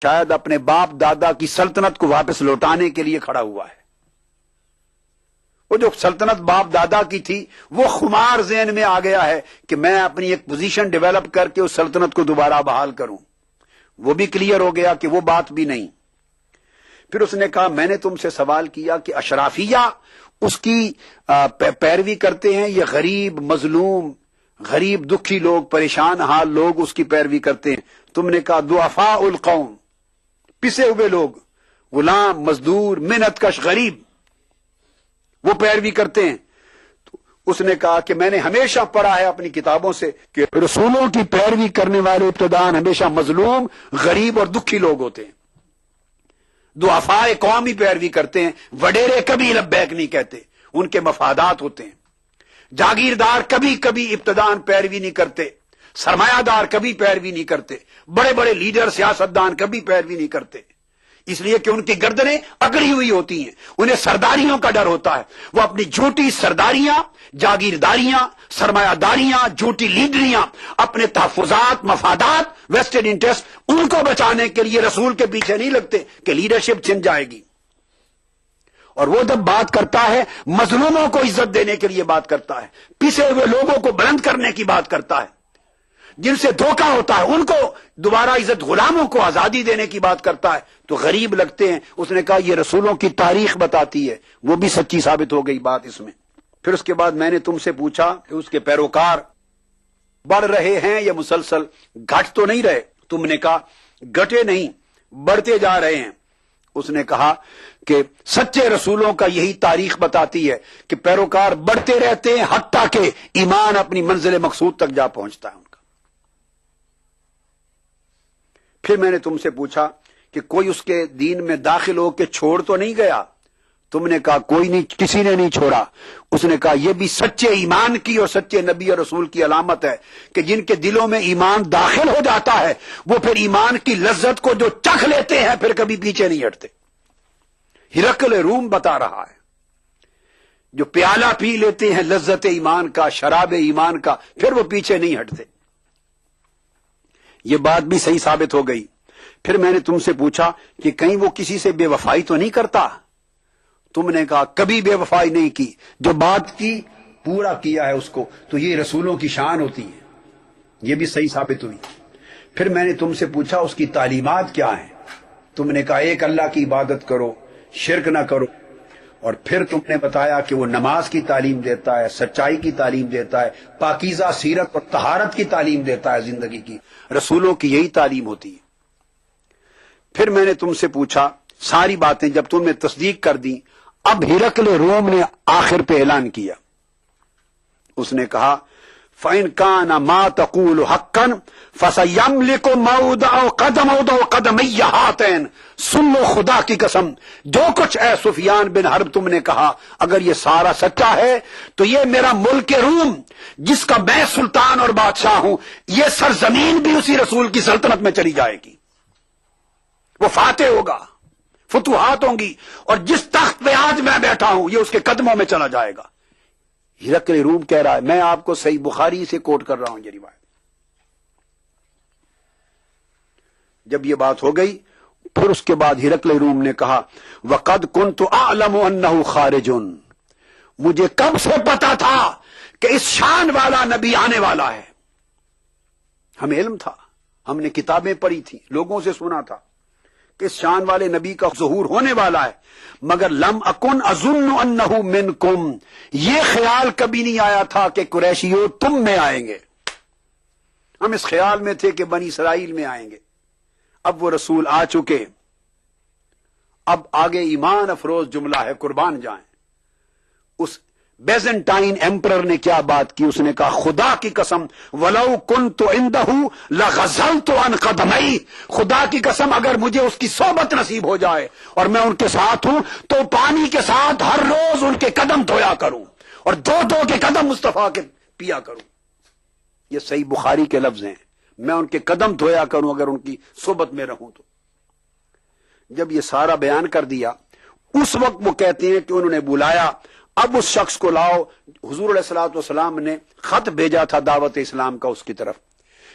شاید اپنے باپ دادا کی سلطنت کو واپس لوٹانے کے لیے کھڑا ہوا ہے۔ وہ جو سلطنت باپ دادا کی تھی وہ خمار ذہن میں آ گیا ہے کہ میں اپنی ایک پوزیشن ڈیولپ کر کے اس سلطنت کو دوبارہ بحال کروں۔ وہ بھی کلیئر ہو گیا کہ وہ بات بھی نہیں۔ پھر اس نے کہا میں نے تم سے سوال کیا کہ اشرافیہ اس کی پیروی کرتے ہیں، یہ غریب مظلوم غریب دکھی لوگ پریشان حال لوگ اس کی پیروی کرتے ہیں؟ تم نے کہا ضعفاء القوم، پسے ہوئے لوگ، غلام مزدور محنت کش غریب، وہ پیروی کرتے ہیں۔ تو اس نے کہا کہ میں نے ہمیشہ پڑھا ہے اپنی کتابوں سے کہ رسولوں کی پیروی کرنے والے ابتدان ہمیشہ مظلوم غریب اور دکھی لوگ ہوتے ہیں۔ ضعفاء قوم ہی پیروی کرتے ہیں، وڈیرے کبھی لبیک نہیں کہتے، ان کے مفادات ہوتے ہیں۔ جاگیردار کبھی کبھی ابتدان پیروی نہیں کرتے، سرمایہ دار کبھی پیروی نہیں کرتے، بڑے بڑے لیڈر سیاستدان کبھی پیروی نہیں کرتے، اس لیے کہ ان کی گردنیں اکڑی ہوئی ہوتی ہیں، انہیں سرداریوں کا ڈر ہوتا ہے۔ وہ اپنی جھوٹی سرداریاں، جاگیرداریاں، سرمایہ داریاں، جھوٹی لیڈریاں، اپنے تحفظات، مفادات، ویسٹڈ انٹرسٹ، ان کو بچانے کے لیے رسول کے پیچھے نہیں لگتے کہ لیڈرشپ چھن جائے گی۔ اور وہ جب بات کرتا ہے مظلوموں کو عزت دینے کے لیے بات کرتا ہے، پسے ہوئے لوگوں کو بلند کرنے کی بات کرتا ہے، جن سے دھوکہ ہوتا ہے ان کو دوبارہ عزت، غلاموں کو آزادی دینے کی بات کرتا ہے، تو غریب لگتے ہیں۔ اس نے کہا یہ رسولوں کی تاریخ بتاتی ہے، وہ بھی سچی ثابت ہو گئی بات اس میں۔ پھر اس کے بعد میں نے تم سے پوچھا کہ اس کے پیروکار بڑھ رہے ہیں یا مسلسل گھٹ تو نہیں رہے؟ تم نے کہا گھٹے نہیں، بڑھتے جا رہے ہیں۔ اس نے کہا کہ سچے رسولوں کا یہی تاریخ بتاتی ہے کہ پیروکار بڑھتے رہتے ہیں حتیٰ کہ ایمان اپنی منزل مقصود تک جا پہنچتا ہے ان کا۔ پھر میں نے تم سے پوچھا کہ کوئی اس کے دین میں داخل ہو کے چھوڑ تو نہیں گیا؟ تم نے کہا کوئی نہیں، کسی نے نہیں چھوڑا۔ اس نے کہا یہ بھی سچے ایمان کی اور سچے نبی اور رسول کی علامت ہے کہ جن کے دلوں میں ایمان داخل ہو جاتا ہے وہ پھر ایمان کی لذت کو جو چکھ لیتے ہیں پھر کبھی پیچھے نہیں ہٹتے۔ ہرقل روم بتا رہا ہے جو پیالہ پی لیتے ہیں لذت ایمان کا، شراب ایمان کا، پھر وہ پیچھے نہیں ہٹتے۔ یہ بات بھی صحیح ثابت ہو گئی۔ پھر میں نے تم سے پوچھا کہ کہیں وہ کسی سے بے وفائی تو نہیں کرتا؟ تم نے کہا کبھی بے وفائی نہیں کی، جو بات کی پورا کیا ہے اس کو، تو یہ رسولوں کی شان ہوتی ہے۔ یہ بھی صحیح ثابت ہوئی۔ پھر میں نے تم سے پوچھا اس کی تعلیمات کیا ہیں؟ تم نے کہا ایک اللہ کی عبادت کرو، شرک نہ کرو۔ اور پھر تم نے بتایا کہ وہ نماز کی تعلیم دیتا ہے، سچائی کی تعلیم دیتا ہے، پاکیزہ سیرت اور طہارت کی تعلیم دیتا ہے زندگی کی۔ رسولوں کی یہی تعلیم ہوتی ہے۔ پھر میں نے تم سے پوچھا ساری باتیں جب تم نے تصدیق کر دی، اب ہرقل روم نے آخر پہ اعلان کیا۔ اس نے کہا فَإِنْ كَانَ مَا تَقُولُ حَقًّا فَسَيَمْلِكُ مَوْضَعَ قَدَمَيَّ هَاتَيْنِ۔ سن لو خدا کی قسم، جو کچھ اے سفیان بن حرب تم نے کہا اگر یہ سارا سچا ہے تو یہ میرا ملک روم جس کا میں سلطان اور بادشاہ ہوں، یہ سرزمین بھی اسی رسول کی سلطنت میں چلی جائے گی۔ وہ فاتح ہوگا، فتوحات ہوں گی، اور جس تخت پہ آج میں بیٹھا ہوں یہ اس کے قدموں میں چلا جائے گا۔ ہرقل روم کہہ رہا ہے، میں آپ کو صحیح بخاری سے کوٹ کر رہا ہوں یہ روایت۔ جب یہ بات ہو گئی پھر اس کے بعد ہرقل روم نے کہا وَقَدْ كُنْتُ أَعْلَمُ أَنَّهُ خَارِجٌ، مجھے کب سے پتا تھا کہ اس شان والا نبی آنے والا ہے۔ ہمیں علم تھا، ہم نے کتابیں پڑھی تھیں، لوگوں سے سنا تھا کہ اس شان والے نبی کا ظہور ہونے والا ہے، مگر لم اکن اظن انہ منکم، یہ خیال کبھی نہیں آیا تھا کہ قریشیوں تم میں آئیں گے۔ ہم اس خیال میں تھے کہ بنی اسرائیل میں آئیں گے۔ اب وہ رسول آ چکے، اب آگے ایمان افروز جملہ ہے، قربان جائیں۔ اس بیزنٹائن ایمپرر نے کیا بات کی؟ اس نے کہا خدا کی قسم وَلَوْ كُنْتُ عِنْدَهُ لَغَزَلْتُ عَنْ قَدَمَيْهِ، خدا کی قسم اگر مجھے اس کی صحبت نصیب ہو جائے اور میں ان کے ساتھ ہوں تو پانی کے ساتھ ہر روز ان کے قدم دھویا کروں اور دو دو کے قدم مصطفیٰ کے پیا کروں۔ یہ صحیح بخاری کے لفظ ہیں، میں ان کے قدم دھویا کروں اگر ان کی صحبت میں رہوں تو۔ جب یہ سارا بیان کر دیا اس وقت وہ کہتے ہیں کہ انہوں نے بلایا، اب اس شخص کو لاؤ۔ حضور علیہ الصلوۃ والسلام نے خط بھیجا تھا دعوت اسلام کا اس کی طرف۔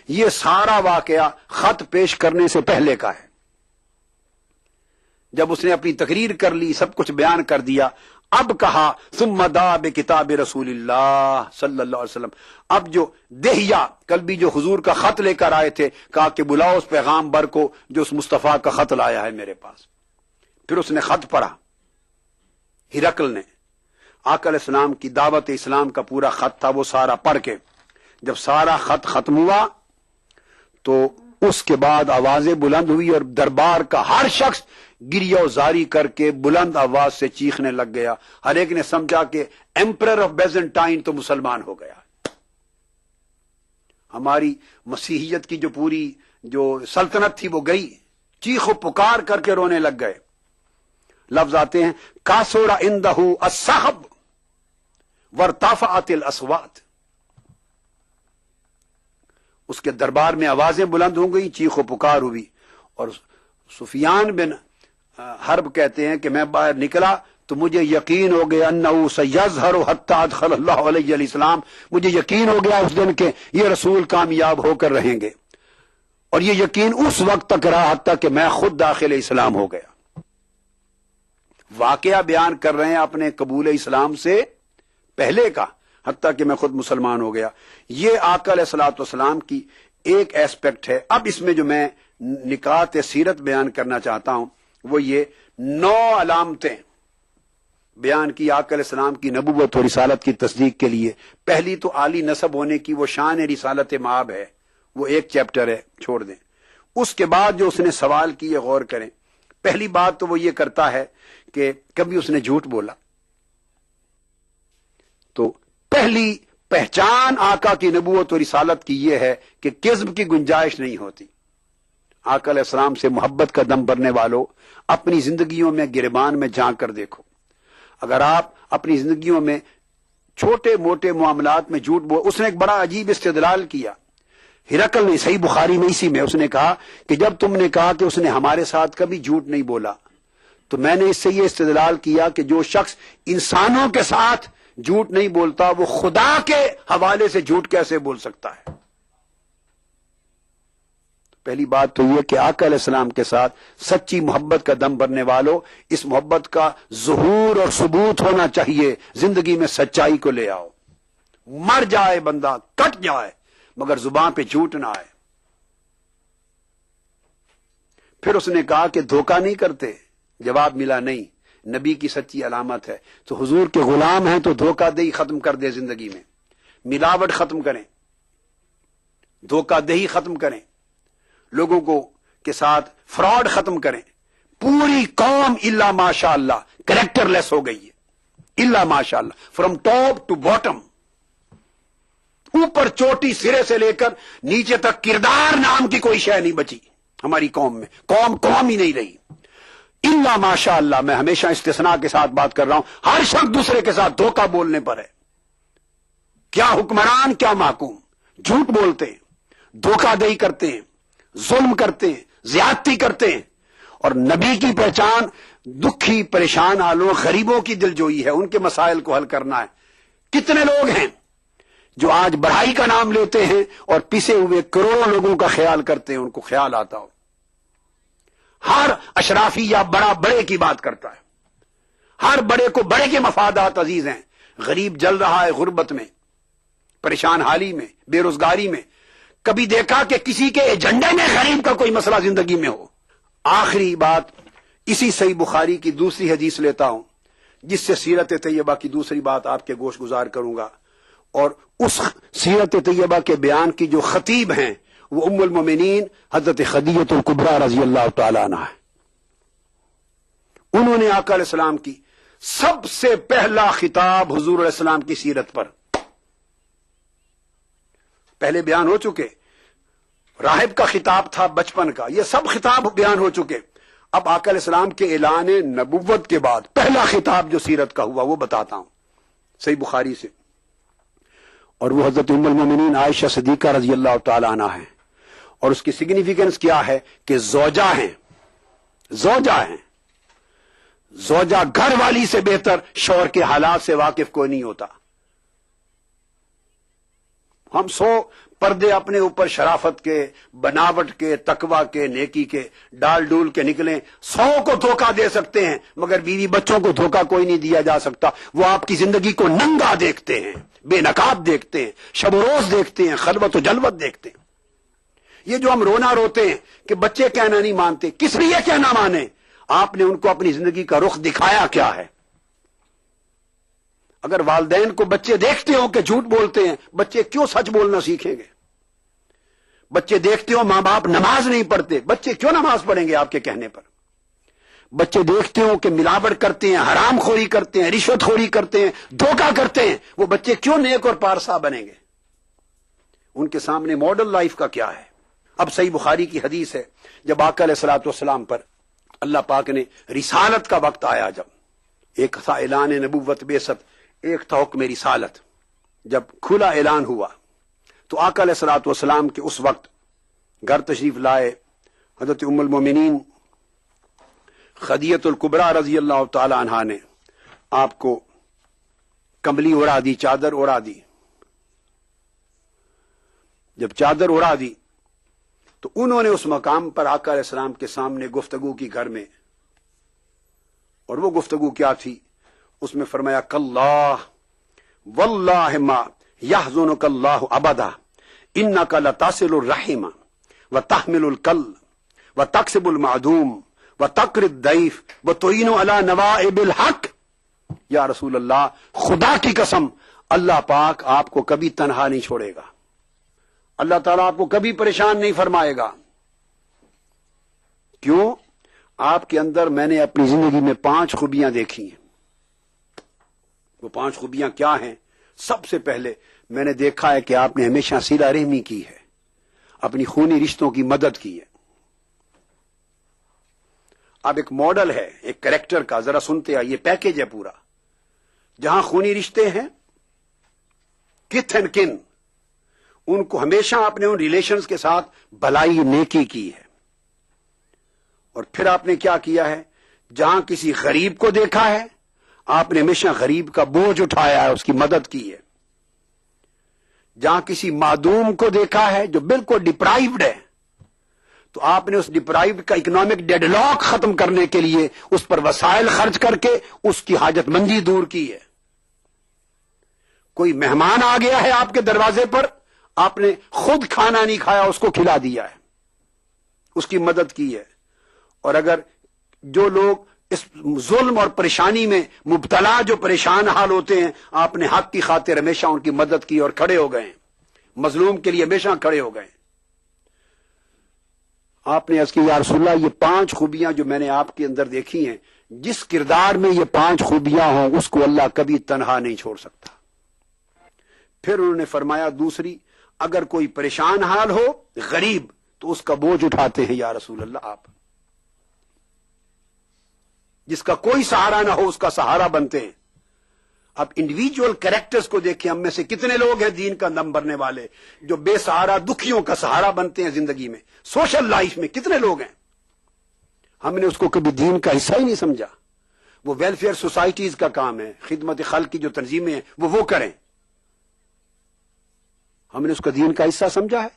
یہ سارا واقعہ خط پیش کرنے سے پہلے کا ہے۔ جب اس نے اپنی تقریر کر لی، سب کچھ بیان کر دیا، اب کہا ثم دعا بکتاب رسول اللہ صلی اللہ علیہ وسلم. اب جو دہیا کل بھی جو حضور کا خط لے کر آئے تھے، کہا کہ بلاؤ اس پیغام بر کو جو اس مصطفیٰ کا خط لایا ہے میرے پاس. پھر اس نے خط پڑھا، ہرقل نے. آقا علیہ السلام کی دعوت اسلام کا پورا خط تھا، وہ سارا پڑھ کے جب سارا خط ختم ہوا تو اس کے بعد آوازیں بلند ہوئی اور دربار کا ہر شخص گریہ و زاری کر کے بلند آواز سے چیخنے لگ گیا. ہر ایک نے سمجھا کہ ایمپرر آف بیزنٹائن تو مسلمان ہو گیا. ہماری مسیحیت کی جو پوری جو سلطنت تھی وہ گئی. چیخ و پکار کر کے رونے لگ گئے. لفظ آتے ہیں کاسور عندہ الصحب وارتفعت الاصوات. اس کے دربار میں آوازیں بلند ہو گئی، چیخ و پکار ہوئی. اور سفیان بن حرب کہتے ہیں کہ میں باہر نکلا تو مجھے یقین ہو گیا انہو سیظہر حتی ادخل اللہ علیہ الاسلام. مجھے یقین ہو گیا اس دن کہ یہ رسول کامیاب ہو کر رہیں گے، اور یہ یقین اس وقت تک رہا حتیٰ کہ میں خود داخل اسلام ہو گیا. واقعہ بیان کر رہے ہیں اپنے قبول اسلام سے پہلے کا، حتیٰ کہ میں خود مسلمان ہو گیا. یہ آقا علیہ الصلوۃ والسلام کی ایک ایسپیکٹ ہے. اب اس میں جو میں نکات سیرت بیان کرنا چاہتا ہوں وہ یہ 9 علامتیں بیان کی آقا علیہ السلام کی نبوت اور رسالت کی تصدیق کے لیے. پہلی تو عالی نسب ہونے کی وہ شان رسالت مآب ہے، وہ ایک چیپٹر ہے، چھوڑ دیں. اس کے بعد جو اس نے سوال کیے غور کریں. پہلی بات تو وہ یہ کرتا ہے کہ کبھی اس نے جھوٹ بولا. تو پہلی پہچان آقا کی نبوت اور رسالت کی یہ ہے کہ کذب کی گنجائش نہیں ہوتی. آقا علیہ السلام سے محبت کا دم بھرنے والوں اپنی زندگیوں میں گریبان میں جھانک کر دیکھو. اگر آپ اپنی زندگیوں میں چھوٹے موٹے معاملات میں جھوٹ اس نے ایک بڑا عجیب استدلال کیا. ہرقل نے صحیح بخاری میں اسی میں اس نے کہا کہ جب تم نے کہا کہ اس نے ہمارے ساتھ کبھی جھوٹ نہیں بولا تو میں نے اس سے یہ استدلال کیا کہ جو شخص انسانوں کے ساتھ جھوٹ نہیں بولتا وہ خدا کے حوالے سے جھوٹ کیسے بول سکتا ہے. پہلی بات تو یہ کہ آقا علیہ السلام کے ساتھ سچی محبت کا دم بھرنے والوں اس محبت کا ظہور اور ثبوت ہونا چاہیے. زندگی میں سچائی کو لے آؤ. مر جائے بندہ، کٹ جائے، مگر زبان پہ جھوٹ نہ آئے. پھر اس نے کہا کہ دھوکہ نہیں کرتے. جواب ملا نہیں، نبی کی سچی علامت ہے. تو حضور کے غلام ہیں تو دھوکہ دہی ختم کر دے. زندگی میں ملاوٹ ختم کریں، دھوکہ دہی ختم کریں، لوگوں کو کے ساتھ فراڈ ختم کریں. پوری قوم الا ماشاء اللہ کریکٹر لیس ہو گئی ہے. الا ماشاء اللہ، فرام ٹاپ ٹو باٹم، اوپر چوٹی سرے سے لے کر نیچے تک کردار نام کی کوئی شے نہیں بچی ہماری قوم میں. قوم ہی نہیں رہی. الا ماشاء اللہ، میں ہمیشہ استثناء کے ساتھ بات کر رہا ہوں. ہر شخص دوسرے کے ساتھ دھوکہ بولنے پر ہے. کیا حکمران کیا محکوم جھوٹ بولتے ہیں، دھوکہ دہی کرتے ہیں، ظلم کرتے ہیں، زیادتی کرتے ہیں. اور نبی کی پہچان دکھی پریشان حالوں غریبوں کی دلجوئی ہے، ان کے مسائل کو حل کرنا ہے. کتنے لوگ ہیں جو آج بڑھائی کا نام لیتے ہیں اور پسے ہوئے کروڑوں لوگوں کا خیال کرتے ہیں، ان کو خیال آتا ہو. ہر اشرافی یا بڑا بڑے کی بات کرتا ہے. ہر بڑے کو بڑے کے مفادات عزیز ہیں. غریب جل رہا ہے غربت میں، پریشان حالی میں، بے روزگاری میں. کبھی دیکھا کہ کسی کے ایجنڈے میں غریب کا کوئی مسئلہ زندگی میں ہو؟ آخری بات اسی صحیح بخاری کی دوسری حدیث لیتا ہوں جس سے سیرت طیبہ کی دوسری بات آپ کے گوش گزار کروں گا. اور اس سیرت طیبہ کے بیان کی جو خطیب ہیں وہ ام المومنین حضرت خدیجہ الکبریٰ رضی اللہ تعالی عنہا ہے. انہوں نے آقا علیہ السلام کی سب سے پہلا خطاب حضور علیہ السلام کی سیرت پر پہلے بیان ہو چکے. راہب کا خطاب تھا بچپن کا، یہ سب خطاب بیان ہو چکے. اب آقا علیہ السلام کے اعلان نبوت کے بعد پہلا خطاب جو سیرت کا ہوا وہ بتاتا ہوں صحیح بخاری سے. اور وہ حضرت ام المومنین عائشہ صدیقہ رضی اللہ تعالی عنہ ہیں. اور اس کی سگنیفیکنس کیا ہے کہ زوجہ ہیں. زوجہ گھر والی سے بہتر شوہر کے حالات سے واقف کوئی نہیں ہوتا. ہم 100 پردے اپنے اوپر شرافت کے، بناوٹ کے، تقوی کے، نیکی کے ڈال ڈول کے نکلیں. 100 کو دھوکہ دے سکتے ہیں مگر بیوی بچوں کو دھوکہ کوئی نہیں دیا جا سکتا. وہ آپ کی زندگی کو ننگا دیکھتے ہیں، بے نقاب دیکھتے ہیں، شب و روز دیکھتے ہیں، خلوت و جلوت دیکھتے ہیں. یہ جو ہم رونا روتے ہیں کہ بچے کہنا نہیں مانتے، کس لیے کہنا مانے؟ آپ نے ان کو اپنی زندگی کا رخ دکھایا کیا ہے؟ اگر والدین کو بچے دیکھتے ہو کہ جھوٹ بولتے ہیں، بچے کیوں سچ بولنا سیکھیں گے؟ بچے دیکھتے ہو ماں باپ نماز نہیں پڑھتے، بچے کیوں نماز پڑھیں گے آپ کے کہنے پر؟ بچے دیکھتے ہو کہ ملاوٹ کرتے ہیں، حرام خوری کرتے ہیں، رشوت خوری کرتے ہیں، دھوکہ کرتے ہیں، وہ بچے کیوں نیک اور پارسا بنیں گے؟ ان کے سامنے ماڈل لائف کا کیا ہے؟ اب صحیح بخاری کی حدیث ہے، جب آقا علیہ الصلوۃ والسلام پر اللہ پاک نے رسالت کا وقت آیا، جب ایک تھا اعلان نبوت بعثت، ایک تھا حکم رسالت، جب کھلا اعلان ہوا تو آقا علیہ الصلوۃ والسلام کے اس وقت گھر تشریف لائے حضرت ام المومنین خدیجہ الکبریٰ رضی اللہ تعالی عنہا نے آپ کو کمبلی اڑا دی، چادر اڑا دی. جب چادر اڑا دی تو انہوں نے اس مقام پر آقا علیہ السلام کے سامنے گفتگو کی گھر میں، اور وہ گفتگو کیا تھی؟ اس میں فرمایا کاللہ واللہ ما یحزنک اللہ ابدا انک لتصل الرحم وتحمل الکل وتکسب المعدوم وتقری الضیف وتعین علی نوائب الحق. یا رسول اللہ، خدا کی قسم اللہ پاک آپ کو کبھی تنہا نہیں چھوڑے گا، اللہ تعالیٰ آپ کو کبھی پریشان نہیں فرمائے گا. کیوں؟ آپ کے اندر میں نے اپنی زندگی میں 5 خوبیاں دیکھی ہیں. وہ 5 خوبیاں کیا ہیں؟ سب سے پہلے میں نے دیکھا ہے کہ آپ نے ہمیشہ صلہ رحمی کی ہے، اپنی خونی رشتوں کی مدد کی ہے. اب ایک ماڈل ہے ایک کریکٹر کا، ذرا سنتے آئیے، پیکیج ہے پورا. جہاں خونی رشتے ہیں، کتھ اینڈ کن، ان کو ہمیشہ آپ نے ان ریلیشنز کے ساتھ بھلائی نیکی کی ہے. اور پھر آپ نے کیا کیا ہے؟ جہاں کسی غریب کو دیکھا ہے آپ نے ہمیشہ غریب کا بوجھ اٹھایا ہے، اس کی مدد کی ہے. جہاں کسی معدوم کو دیکھا ہے جو بالکل ڈپرائیوڈ ہے تو آپ نے اس ڈپرائیوڈ کا اکنامک ڈیڈ لاک ختم کرنے کے لیے اس پر وسائل خرچ کر کے اس کی حاجت مندی دور کی ہے. کوئی مہمان آ گیا ہے آپ کے دروازے پر، آپ نے خود کھانا نہیں کھایا، اس کو کھلا دیا ہے، اس کی مدد کی ہے. اور اگر جو لوگ اس ظلم اور پریشانی میں مبتلا، جو پریشان حال ہوتے ہیں، آپ نے حق کی خاطر ہمیشہ ان کی مدد کی اور کھڑے ہو گئے، مظلوم کے لیے ہمیشہ کھڑے ہو گئے. آپ نے عرض کی یا رسول اللہ، یہ 5 خوبیاں جو میں نے آپ کے اندر دیکھی ہیں، جس کردار میں یہ 5 خوبیاں ہوں اس کو اللہ کبھی تنہا نہیں چھوڑ سکتا. پھر انہوں نے فرمایا دوسری، اگر کوئی پریشان حال ہو، غریب، تو اس کا بوجھ اٹھاتے ہیں یا رسول اللہ آپ. جس کا کوئی سہارا نہ ہو اس کا سہارا بنتے ہیں. اب انڈیویجول کریکٹرز کو دیکھیں، ہم میں سے کتنے لوگ ہیں دین کا دم بھرنے والے جو بے سہارا دکھیوں کا سہارا بنتے ہیں زندگی میں، سوشل لائف میں کتنے لوگ ہیں. ہم نے اس کو کبھی دین کا حصہ ہی نہیں سمجھا. وہ ویلفیئر سوسائٹیز کا کام ہے، خدمت خلق کی جو تنظیمیں ہیں وہ کریں، ہم نے اس کا دین کا حصہ سمجھا ہے.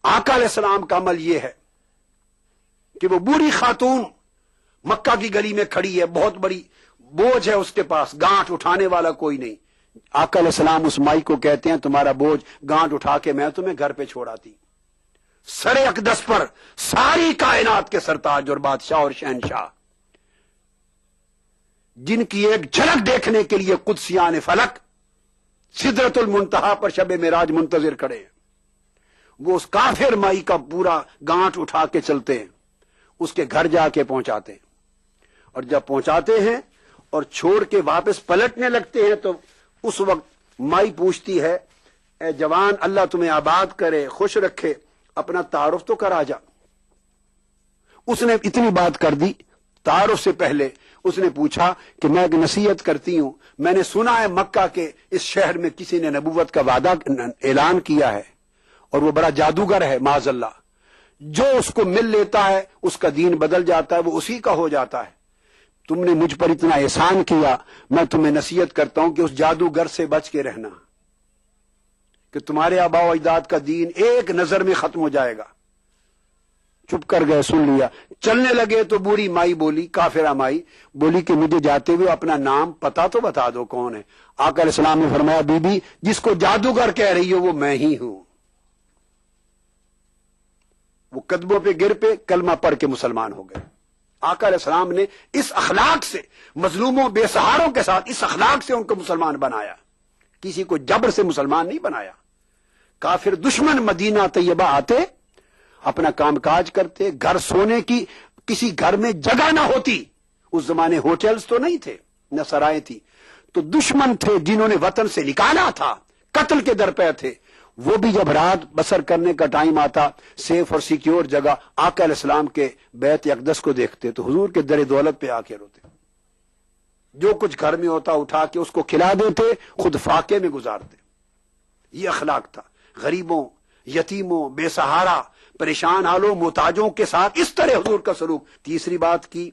آقا علیہ السلام کا عمل یہ ہے کہ وہ بوڑھی خاتون مکہ کی گلی میں کھڑی ہے، بہت بڑی بوجھ ہے اس کے پاس، گانٹ اٹھانے والا کوئی نہیں. آقا علیہ السلام اس مائی کو کہتے ہیں تمہارا بوجھ گانٹ اٹھا کے میں تمہیں گھر پہ چھوڑ آتی. سر اقدس پر ساری کائنات کے سرتاج اور بادشاہ اور شہنشاہ، جن کی ایک جھلک دیکھنے کے لیے قدسیان فلک سدرۃ المنتہا پر شب معراج منتظر کھڑے ہیں، وہ اس کافر مائی کا پورا گانٹ اٹھا کے چلتے ہیں، اس کے گھر جا کے پہنچاتے ہیں. اور جب پہنچاتے ہیں اور چھوڑ کے واپس پلٹنے لگتے ہیں تو اس وقت مائی پوچھتی ہے اے جوان، اللہ تمہیں آباد کرے، خوش رکھے، اپنا تعارف تو کرا جا. اس نے اتنی بات کر دی، تعارف سے پہلے اس نے پوچھا کہ میں ایک نصیحت کرتی ہوں، میں نے سنا ہے مکہ کے اس شہر میں کسی نے نبوت کا وعدہ اعلان کیا ہے اور وہ بڑا جادوگر ہے معاذ اللہ، جو اس کو مل لیتا ہے اس کا دین بدل جاتا ہے، وہ اسی کا ہو جاتا ہے. تم نے مجھ پر اتنا احسان کیا، میں تمہیں نصیحت کرتا ہوں کہ اس جادوگر سے بچ کے رہنا، کہ تمہارے آبا و اجداد کا دین ایک نظر میں ختم ہو جائے گا. چپ کر گئے, سن لیا. چلنے لگے تو بوڑھی مائی بولی, کافرہ مائی بولی کہ مجھے جاتے ہوئے اپنا نام پتا تو بتا دو کون ہے. آقا علیہ السلام نے فرمایا, بی بی جس کو جادوگر کہہ رہی ہو وہ میں ہی ہوں. وہ قدموں پہ گر پہ کلمہ پڑھ کے مسلمان ہو گئے. آقا علیہ السلام نے اس اخلاق سے مظلوموں بے سہاروں کے ساتھ اس اخلاق سے ان کو مسلمان بنایا. کسی کو جبر سے مسلمان نہیں بنایا. کافر دشمن مدینہ طیبہ آتے, اپنا کام کاج کرتے, گھر سونے کی کسی گھر میں جگہ نہ ہوتی. اس زمانے ہوٹلز تو نہیں تھے, نہ سرائیں تھی. تو دشمن تھے جنہوں نے وطن سے نکالا تھا, قتل کے در پہ تھے. وہ بھی جب رات بسر کرنے کا ٹائم آتا, سیف اور سیکیور جگہ, آقا علیہ السلام کے بیت اقدس کو دیکھتے تو حضور کے در دولت پہ آ کے روتے. جو کچھ گھر میں ہوتا اٹھا کے اس کو کھلا دیتے, خود فاقے میں گزارتے. یہ اخلاق تھا. غریبوں, یتیموں, بے سہارا, پریشان حالوں, محتاجوں کے ساتھ اس طرح حضور کا سلوک. تیسری بات کی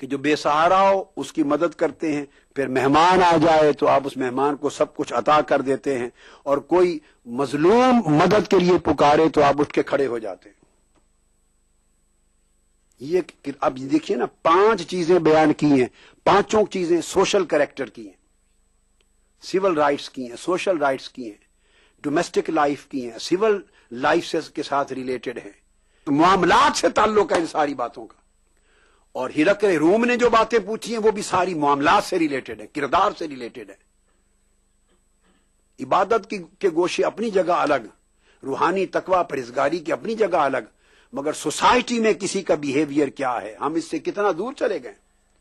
کہ جو بے سہارا ہو اس کی مدد کرتے ہیں. پھر مہمان آ جائے تو آپ اس مہمان کو سب کچھ عطا کر دیتے ہیں, اور کوئی مظلوم مدد کے لیے پکارے تو آپ اٹھ کے کھڑے ہو جاتے ہیں. یہ اب دیکھیے نا, 5 چیزیں بیان کی ہیں. 5 چیزیں سوشل کریکٹر کی ہیں, سول رائٹس کی ہیں, سوشل رائٹس کی ہیں, ڈومیسٹک لائف کی ہیں, سول لائف سے کے ساتھ ریلیٹڈ ہیں, معاملات سے تعلق ہے ان ساری باتوں کا. اور ہرقل روم نے جو باتیں پوچھی ہیں وہ بھی ساری معاملات سے ریلیٹڈ ہیں, کردار سے ریلیٹڈ ہیں. عبادت کے گوشے اپنی جگہ الگ, روحانی تقوی پرہیزگاری کی اپنی جگہ الگ, مگر سوسائٹی میں کسی کا بیہیویئر کیا ہے, ہم اس سے کتنا دور چلے گئے,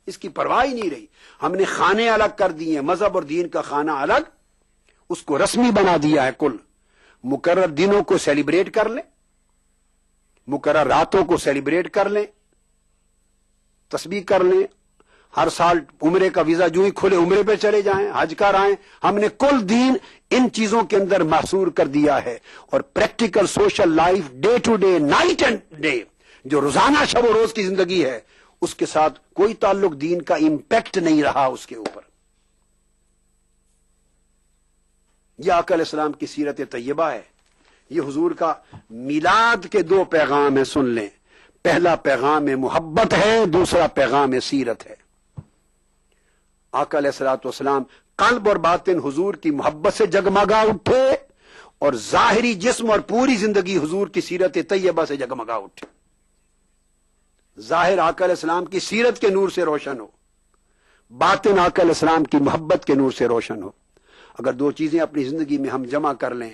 اس کی پرواہ ہی نہیں رہی. ہم نے خانے الگ کر دیے, مذہب اور دین کا خانہ الگ, اس کو رسمی بنا دیا ہے. کل مقرر دنوں کو سیلیبریٹ کر لیں, مقرر راتوں کو سیلیبریٹ کر لیں, تسبیح کر لیں, ہر سال عمرے کا ویزا جو ہی کھلے عمرے پہ چلے جائیں, حج کر آئیں. ہم نے کل دین ان چیزوں کے اندر محصور کر دیا ہے. اور practical social life, day to day, night and day, جو روزانہ شب و روز کی زندگی ہے, اس کے ساتھ کوئی تعلق دین کا امپیکٹ نہیں رہا اس کے اوپر. یہ آقا علیہ السلام کی سیرت طیبہ ہے. یہ حضور کا میلاد کے 2 پیغام ہیں, سن لیں. پہلا پیغام محبت ہے, دوسرا پیغام سیرت ہے. آقا علیہ الصلوۃ والسلام قلب اور باطن حضور کی محبت سے جگمگا اٹھے, اور ظاہری جسم اور پوری زندگی حضور کی سیرت طیبہ سے جگمگا اٹھے. ظاہر آقا علیہ السلام کی سیرت کے نور سے روشن ہو, باطن آقا علیہ السلام کی محبت کے نور سے روشن ہو. اگر 2 چیزیں اپنی زندگی میں ہم جمع کر لیں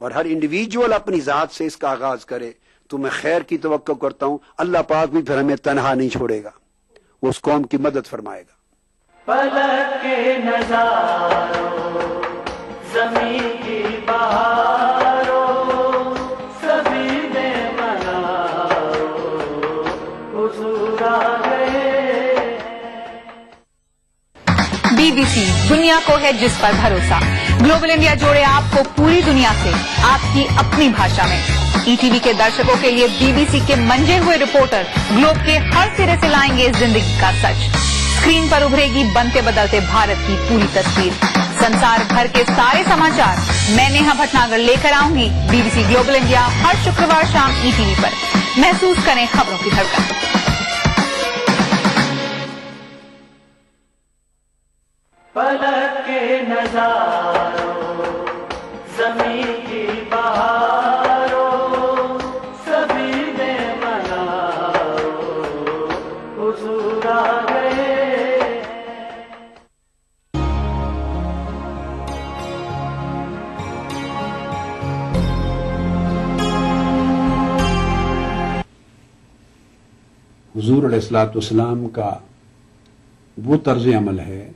اور ہر انڈیویجول اپنی ذات سے اس کا آغاز کرے تو میں خیر کی توقع کرتا ہوں اللہ پاک بھی پھر ہمیں تنہا نہیں چھوڑے گا, وہ اس قوم کی مدد فرمائے گا. فلک کے نظاروں, زمین کی بہاروں, سبھی نے مناؤ, حضور آ گئے. BBC دنیا کو ہے جس پر بھروسہ. گلوبل انڈیا جوڑے آپ کو پوری دنیا سے آپ کی اپنی بھاشا میں. ETV کے درشکوں کے لیے BBC کے منجے ہوئے رپورٹر گلوب کے ہر سرے سے لائیں گے زندگی کا سچ. اسکرین پر ابھرے گی بنتے بدلتے بھارت کی پوری تصویر. سنسار بھر کے سارے سماچار میں نیہا بھٹناگر لے کر آؤں گی BBC گلوبل انڈیا ہر شکروار شام ETV پر. محسوس کریں خبروں کی دھڑکن. فلک کے نظاروں, زمین کی بہاروں, سبھی نے مناؤ, حضور آ گئے. حضور علیہ الصلوۃ والسلام کا وہ طرز عمل ہے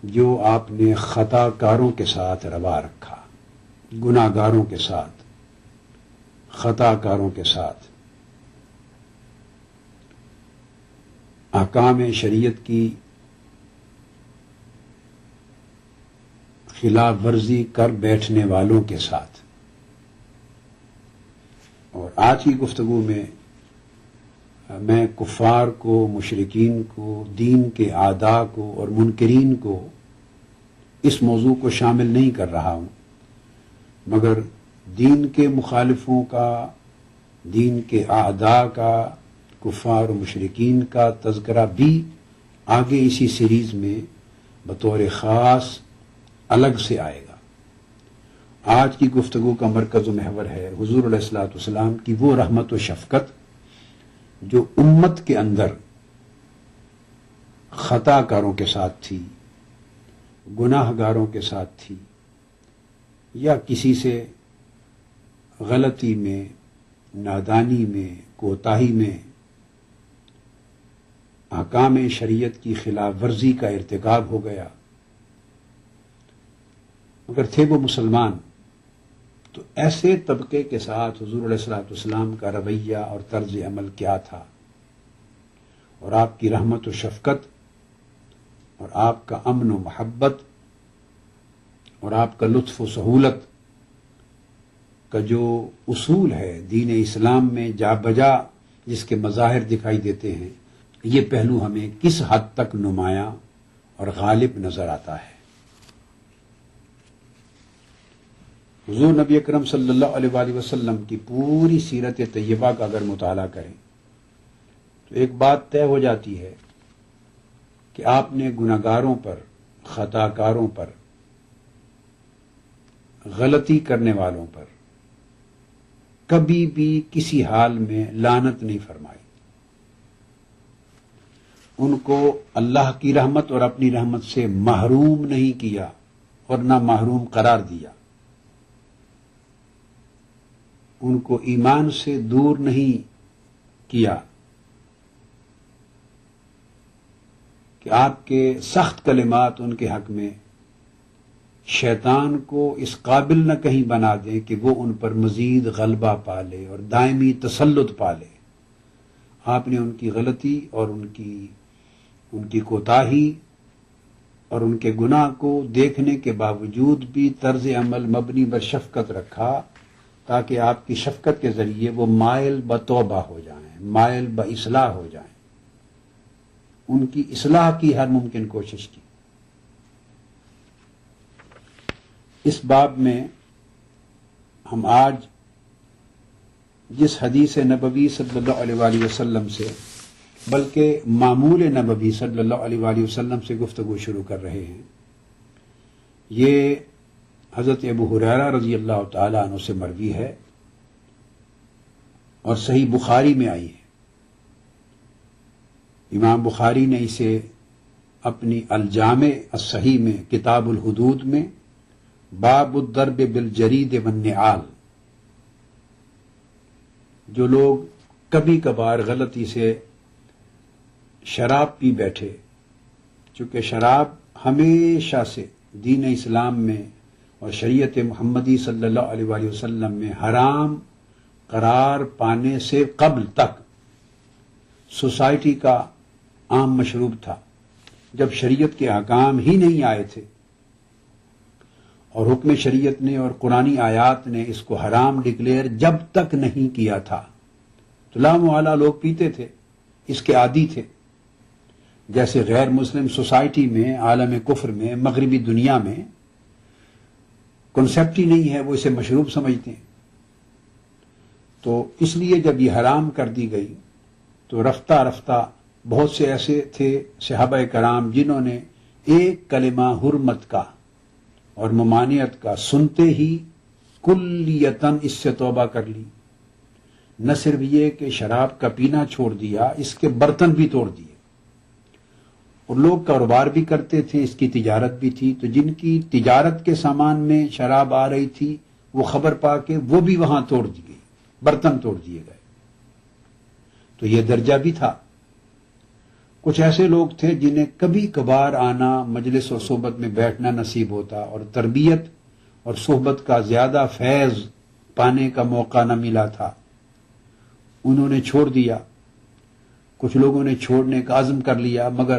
جو آپ نے خطا کاروں کے ساتھ روا رکھا, گناہ گاروں کے ساتھ, خطا کاروں کے ساتھ. احکام شریعت کی خلاف ورزی کر بیٹھنے والوں کے ساتھ. اور آج کی گفتگو میں کفار کو, مشرکین کو, دین کے اعداء کو اور منکرین کو اس موضوع کو شامل نہیں کر رہا ہوں, مگر دین کے مخالفوں کا، دین کے اعداء کا، کفار و مشرکین کا تذکرہ بھی آگے اسی سیریز میں بطور خاص الگ سے آئے گا۔ آج کی گفتگو کا مرکز و محور ہے حضور علیہ الصلوۃ والسلام کی وہ رحمت و شفقت جو امت کے اندر خطا کاروں کے ساتھ تھی، گناہ گاروں کے ساتھ تھی، یا کسی سے غلطی میں، نادانی میں، کوتاہی میں، احکام شریعت کی خلاف ورزی کا ارتکاب ہو گیا، مگر تھے وہ مسلمان۔ تو ایسے طبقے کے ساتھ حضور علیہ الصلوۃ والسلام کا رویہ اور طرز عمل کیا تھا، اور آپ کی رحمت و شفقت اور آپ کا امن و محبت اور آپ کا لطف و سہولت کا جو اصول ہے دین اسلام میں جا بجا جس کے مظاہر دکھائی دیتے ہیں، یہ پہلو ہمیں کس حد تک نمایاں اور غالب نظر آتا ہے۔ حضور نبی اکرم صلی اللہ علیہ وآلہ وسلم کی پوری سیرت طیبہ کا اگر مطالعہ کریں تو ایک بات طے ہو جاتی ہے کہ آپ نے گناہگاروں پر، خطا کاروں پر، غلطی کرنے والوں پر کبھی بھی کسی حال میں لعنت نہیں فرمائی، ان کو اللہ کی رحمت اور اپنی رحمت سے محروم نہیں کیا اور نہ محروم قرار دیا، ان کو ایمان سے دور نہیں کیا کہ آپ کے سخت کلمات ان کے حق میں شیطان کو اس قابل نہ کہیں بنا دیں کہ وہ ان پر مزید غلبہ پا لے اور دائمی تسلط پا لے۔ آپ نے ان کی غلطی اور ان کی کوتاہی اور ان کے گناہ کو دیکھنے کے باوجود بھی طرز عمل مبنی بر شفقت رکھا، تاکہ آپ کی شفقت کے ذریعے وہ مائل بتوبہ ہو جائیں، مائل باصلاح ہو جائیں۔ ان کی اصلاح کی ہر ممکن کوشش کی۔ اس باب میں ہم آج جس حدیث نبوی صلی اللہ علیہ وآلہ وسلم سے، بلکہ معمول نبوی صلی اللہ علیہ وآلہ وسلم سے گفتگو شروع کر رہے ہیں، یہ حضرت ابو ہریرہ رضی اللہ تعالی عنہ سے مروی ہے اور صحیح بخاری میں آئی ہے۔ امام بخاری نے اسے اپنی الجامع الصحیح میں کتاب الحدود میں باب الضرب بالجرید والنعال، جو لوگ کبھی کبھار غلطی سے شراب پی بیٹھے، چونکہ شراب ہمیشہ سے دین اسلام میں اور شریعت محمدی صلی اللہ علیہ وآلہ وسلم میں حرام قرار پانے سے قبل تک سوسائٹی کا عام مشروب تھا، جب شریعت کے احکام ہی نہیں آئے تھے اور حکم شریعت نے اور قرآنی آیات نے اس کو حرام ڈکلیئر جب تک نہیں کیا تھا، تو لامحالہ لوگ پیتے تھے، اس کے عادی تھے۔ جیسے غیر مسلم سوسائٹی میں، عالم کفر میں، مغربی دنیا میں کنسیپٹ ہی نہیں ہے، وہ اسے مشروب سمجھتے ہیں۔ تو اس لیے جب یہ حرام کر دی گئی تو رفتہ رفتہ بہت سے ایسے تھے صحابہ کرام جنہوں نے ایک کلمہ حرمت کا اور ممانعت کا سنتے ہی کلیتاً اس سے توبہ کر لی۔ نہ صرف یہ کہ شراب کا پینا چھوڑ دیا، اس کے برتن بھی توڑ دیے، اور لوگ کاروبار بھی کرتے تھے، اس کی تجارت بھی تھی، تو جن کی تجارت کے سامان میں شراب آ رہی تھی وہ خبر پا کے وہ بھی وہاں توڑ دی گئی، برتن توڑ دیے گئے۔ تو یہ درجہ بھی تھا۔ کچھ ایسے لوگ تھے جنہیں کبھی کبھار آنا، مجلس اور صحبت میں بیٹھنا نصیب ہوتا اور تربیت اور صحبت کا زیادہ فیض پانے کا موقع نہ ملا تھا، انہوں نے چھوڑ دیا۔ کچھ لوگوں نے چھوڑنے کا عزم کر لیا، مگر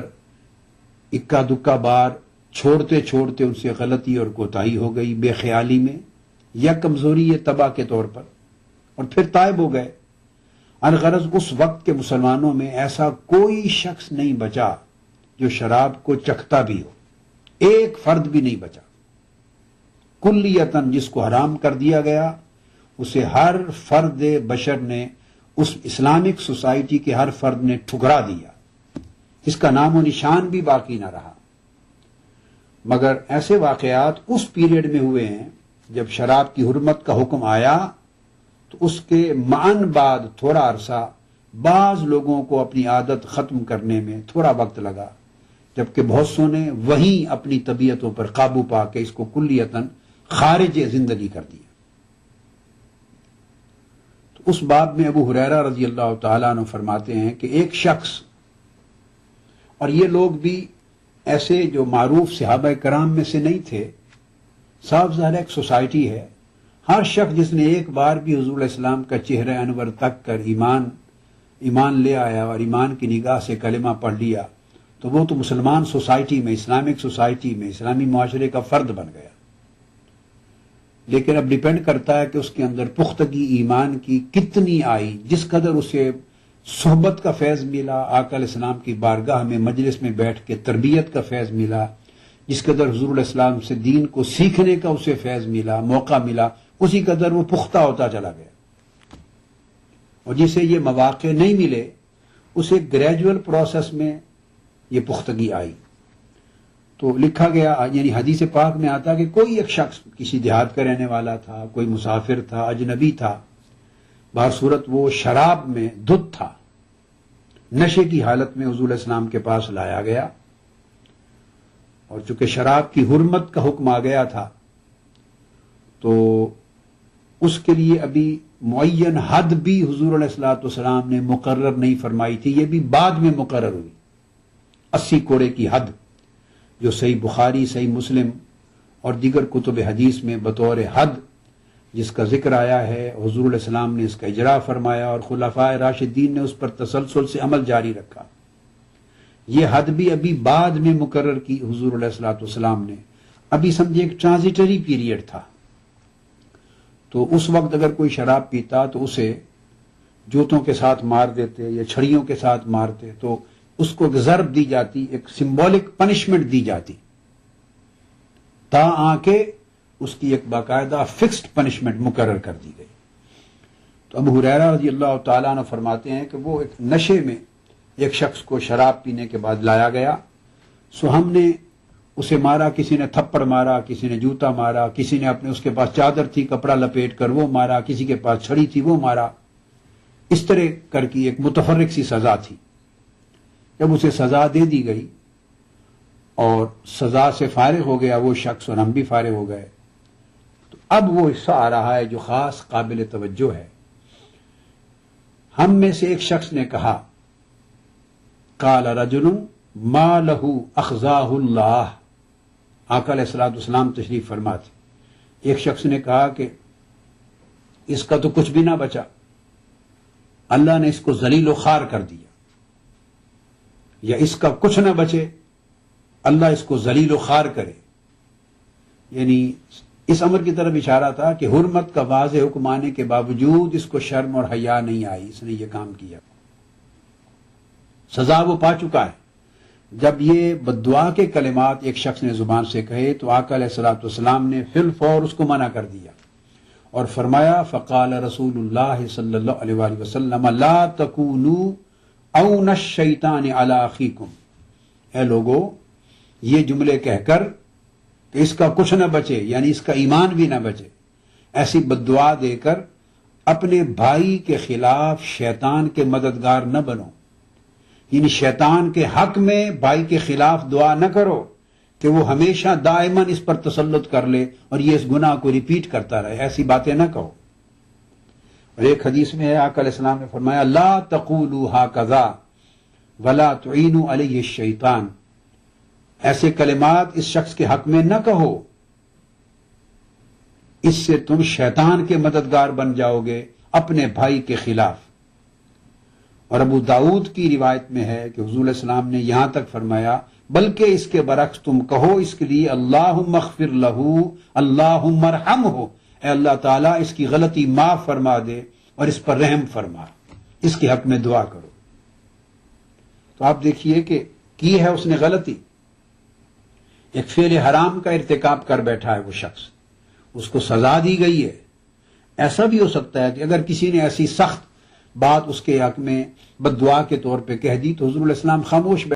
اکا دکا بار چھوڑتے چھوڑتے ان سے غلطی اور کوتاہی ہو گئی، بے خیالی میں یا کمزوری تباہ کے طور پر، اور پھر تائب ہو گئے۔ الغرض اس وقت کے مسلمانوں میں ایسا کوئی شخص نہیں بچا جو شراب کو چکھتا بھی ہو، ایک فرد بھی نہیں بچا، کلیتاً جس کو حرام کر دیا گیا اسے ہر فرد بشر نے، اس اسلامک سوسائٹی کے ہر فرد نے ٹھکرا دیا، اس کا نام و نشان بھی باقی نہ رہا۔ مگر ایسے واقعات اس پیریڈ میں ہوئے ہیں جب شراب کی حرمت کا حکم آیا تو اس کے معاً بعد تھوڑا عرصہ بعض لوگوں کو اپنی عادت ختم کرنے میں تھوڑا وقت لگا، جبکہ بہت سو نے وہیں اپنی طبیعتوں پر قابو پا کے اس کو کلیتاً خارج زندگی کر دیا۔ تو اس باب میں ابو ہریرہ رضی اللہ تعالیٰ عنہ فرماتے ہیں کہ ایک شخص، اور یہ لوگ بھی ایسے جو معروف صحابہ کرام میں سے نہیں تھے، صاف ظاہر ایک سوسائٹی ہے، ہر شخص جس نے ایک بار بھی حضور علیہ السلام کا چہرہ انور تک کر ایمان لے آیا اور ایمان کی نگاہ سے کلمہ پڑھ لیا تو وہ تو مسلمان سوسائٹی میں، اسلامک سوسائٹی میں، اسلامی معاشرے کا فرد بن گیا۔ لیکن اب ڈیپینڈ کرتا ہے کہ اس کے اندر پختگی ایمان کی کتنی آئی، جس قدر اسے صحبت کا فیض ملا، آقا علیہ السلام کی بارگاہ میں مجلس میں بیٹھ کے تربیت کا فیض ملا، جس قدر حضور علیہ السلام سے دین کو سیکھنے کا اسے فیض ملا، موقع ملا، اسی قدر وہ پختہ ہوتا چلا گیا۔ اور جسے یہ مواقع نہیں ملے اسے گریجول پروسیس میں یہ پختگی آئی۔ تو لکھا گیا، یعنی حدیث پاک میں آتا کہ کوئی ایک شخص کسی دیہات کا رہنے والا تھا، کوئی مسافر تھا، اجنبی تھا، بہر صورت وہ شراب میں دھت تھا، نشے کی حالت میں حضور علیہ السلام کے پاس لایا گیا، اور چونکہ شراب کی حرمت کا حکم آ گیا تھا تو اس کے لیے ابھی معین حد بھی حضور علیہ الصلوۃ والسلام نے مقرر نہیں فرمائی تھی، یہ بھی بعد میں مقرر ہوئی، 80 کوڑے کی حد، جو صحیح بخاری، صحیح مسلم اور دیگر کتب حدیث میں بطور حد جس کا ذکر آیا ہے، حضور علیہ السلام نے اس کا اجرا فرمایا اور خلفائے راشدین نے اس پر تسلسل سے عمل جاری رکھا۔ یہ حد بھی ابھی بعد میں مقرر کی حضور علیہ الصلوۃ والسلام نے، ابھی سمجھے ایک ٹرانزیٹری پیریڈ تھا۔ تو اس وقت اگر کوئی شراب پیتا تو اسے جوتوں کے ساتھ مار دیتے یا چھڑیوں کے ساتھ مارتے، تو اس کو ایک ضرب دی جاتی، ایک سمبولک پنشمنٹ دی جاتی، تا آ کے اس کی ایک باقاعدہ فکسڈ پنشمنٹ مقرر کر دی گئی۔ تو ابو ہریرہ رضی اللہ تعالیٰ عنہ فرماتے ہیں کہ وہ ایک نشے میں ایک شخص کو شراب پینے کے بعد لایا گیا، سو ہم نے اسے مارا، کسی نے تھپڑ مارا، کسی نے جوتا مارا، کسی نے اپنے، اس کے پاس چادر تھی کپڑا لپیٹ کر وہ مارا، کسی کے پاس چھڑی تھی وہ مارا، اس طرح کر کی ایک متفرق سی سزا تھی۔ جب اسے سزا دے دی گئی اور سزا سے فارغ ہو گیا وہ شخص اور ہم بھی فارغ ہو گئے، تو اب وہ حصہ آ رہا ہے جو خاص قابل توجہ ہے۔ ہم میں سے ایک شخص نے کہا، قال رجل ما له اخزاہ اللہ، آقا علیہ الصلوۃ والسلام تشریف فرماتے، ایک شخص نے کہا کہ اس کا تو کچھ بھی نہ بچا، اللہ نے اس کو ذلیل و خوار کر دیا، یا اس کا کچھ نہ بچے، اللہ اس کو ذلیل و خوار کرے۔ یعنی اس امر کی طرف اشارہ تھا کہ حرمت کا واضح حکم آنے کے باوجود اس کو شرم اور حیا نہیں آئی، اس نے یہ کام کیا، سزا وہ پا چکا ہے۔ جب یہ بددعا کے کلمات ایک شخص نے زبان سے کہے تو آقا علیہ الصلوۃ والسلام نے فی الفور اس کو منع کر دیا اور فرمایا، فقال رسول اللہ صلی اللہ علیہ وآلہ وسلم لا تکونوا اون الشیطان علی اخیکم، اے لوگو یہ جملے کہہ کر کہ اس کا کچھ نہ بچے، یعنی اس کا ایمان بھی نہ بچے، ایسی بددعا دے کر اپنے بھائی کے خلاف شیطان کے مددگار نہ بنو، یعنی شیطان کے حق میں بھائی کے خلاف دعا نہ کرو کہ وہ ہمیشہ دائماً اس پر تسلط کر لے اور یہ اس گناہ کو ریپیٹ کرتا رہے، ایسی باتیں نہ کہو۔ اور ایک حدیث میں ہے آقا علیہ السلام نے فرمایا، لا تقولوا ہاکذا ولا تعینوا علیہ الشیطان، ایسے کلمات اس شخص کے حق میں نہ کہو، اس سے تم شیطان کے مددگار بن جاؤ گے اپنے بھائی کے خلاف۔ اور ابو داؤد کی روایت میں ہے کہ حضور علیہ السلام نے یہاں تک فرمایا، بلکہ اس کے برعکس تم کہو اس کے لیے، اللہم اغفر لہ اللہم ارحمہ، اے اللہ تعالیٰ اس کی غلطی معاف فرما دے اور اس پر رحم فرما، اس کے حق میں دعا کرو۔ تو آپ دیکھیے کہ کی ہے اس نے غلطی، ایک فعل حرام کا ارتکاب کر بیٹھا ہے وہ شخص، اس کو سزا دی گئی ہے. ایسا بھی ہو سکتا ہے کہ اگر کسی نے ایسی سخت بات اس کے حق میں بد دعا کے طور پہ کہہ دی تو حضور علیہ السلام خاموش